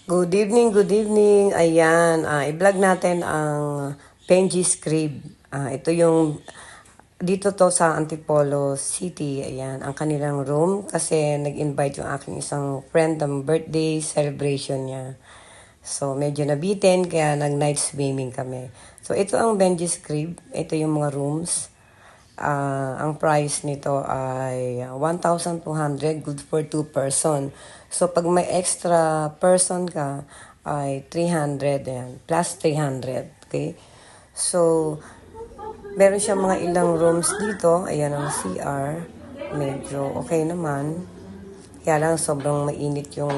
Good evening, good evening. Ayan, i-vlog natin ang Benji's Crib. Ito yung, dito to sa Antipolo City. Ayan, ang kanilang room kasi nag-invite yung aking isang friend ng birthday celebration niya. So, medyo nabitin kaya nag-night swimming kami. So, ito ang Benji's Crib. Ito yung mga rooms. Ang price nito ay 1,200, good for 2 person. So, pag may extra person ka, ay 300 yan, plus 300, okay? So, meron siya mga ilang rooms dito. Ayan ang CR. Medyo okay naman. Kaya lang sobrang mainit yung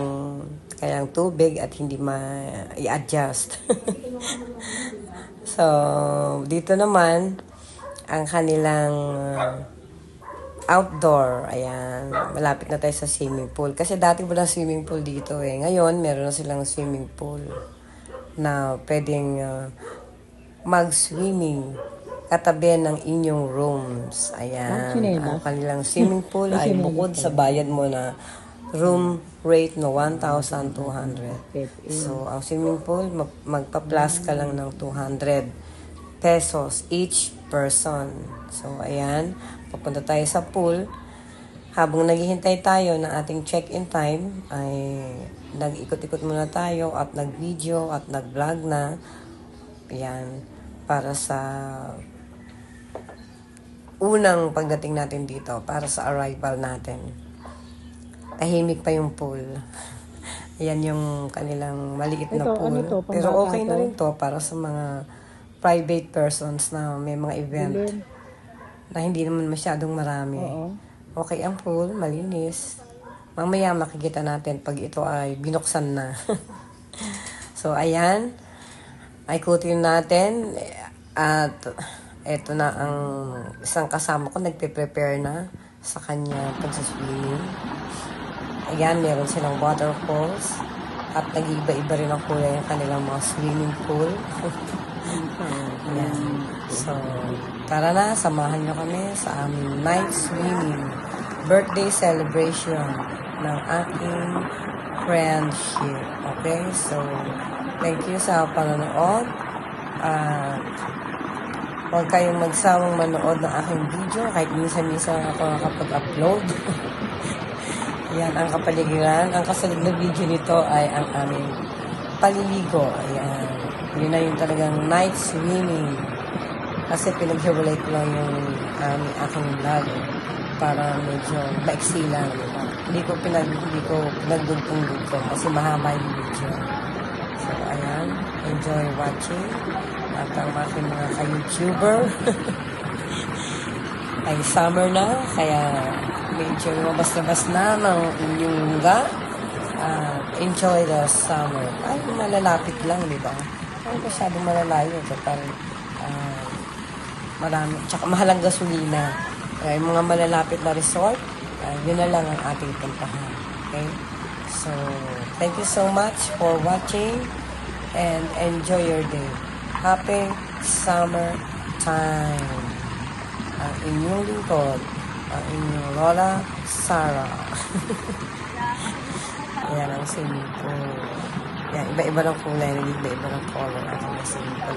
kayang tubig at hindi ma-i-adjust. So, dito naman, ang kanilang outdoor. Ayan, malapit na tayo sa swimming pool. Kasi dati wala swimming pool dito eh. Ngayon, meron na silang swimming pool na pwedeng mag-swimming katabi ng inyong rooms. Ayan, ang kanilang swimming pool ay bukod sa bayad mo na room rate no 1,200. So, ang swimming pool, magpa-plus ka lang ng 200 pesos each person. So, ayan, papunta tayo sa pool. Habang naghihintay tayo ng ating check-in time, ay nag-ikot-ikot muna tayo at nag-video at nag-vlog na. Ayan, para sa unang pagdating natin dito, para sa arrival natin. Tahimik pa yung pool. Ayan yung kanilang maliit na pool. Pero okay na rin to para sa mga private persons na may mga event na hindi naman masyadong marami. Okay ang pool, malinis. Mamaya makikita natin pag ito ay binuksan na. So, ayan. Ikutin natin. At eto na ang isang kasama ko, nagpe-prepare na sa kanya pagsaswimming. Ayan, meron silang waterfalls. At nag-iiba-iba rin ang kulay ng kanilang mga swimming pool. Ayan. So, tara na, samahan nyo kami sa aming night swimming birthday celebration ng aking friendship. Okay? So, thank you sa panonood. Huwag kayong magsawang manood ng aking video kahit minsan-minsan ako nakapag-upload. Ayan ang kapaligiran. Ang kasunod na video nito ay ang aming paliligo. Ayan. Yun na yung talagang night swimming. Kasi pinaghiwalay ko lang yung aking vlog para medyo maiksi lang. Hindi ko pinagdugtong-dugtong kasi mahaba yung video. So, ayan. Enjoy watching. At ang aking mga ka-YouTuber ay summer na. Kaya medyo lumabas-labas na ng inyong lungga. Enjoy the summer. Ay, malalapit lang, di ba? Ay, masyadong malalayo. Total, marami. Tsaka mahalang gasolina. Yung mga malalapit na resort, yun na lang ang ating puntahan. Okay? So, thank you so much for watching and enjoy your day. Happy summer time. Ang inyong lingkod, ang inyong Lola Sarah. Ayan ang swimming pool. Yan, iba-iba ng kulay, iba-iba ng color ang swimming pool.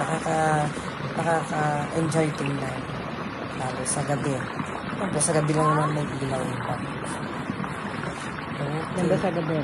Nakaka-enjoy tingnan. Lalo sa gabi. Siyempre, sa gabi lang naman may ilaw pa. Okay. Ganda sa gabi.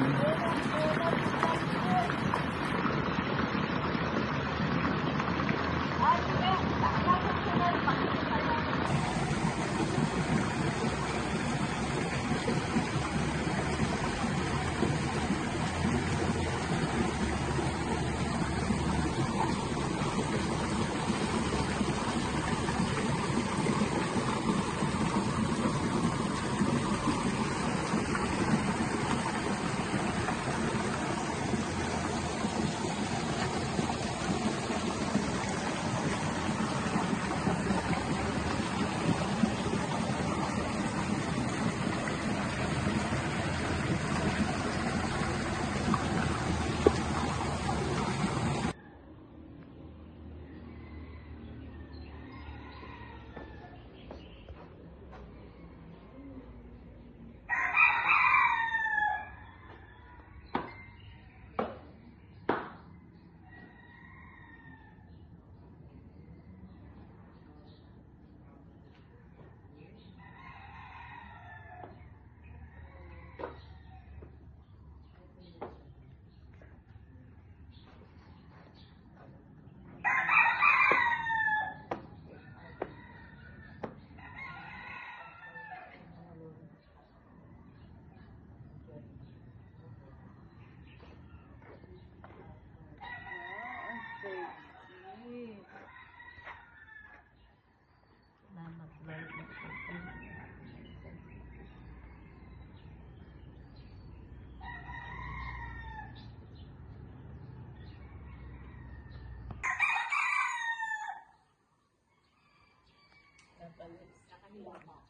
damit sa kanilang bahay.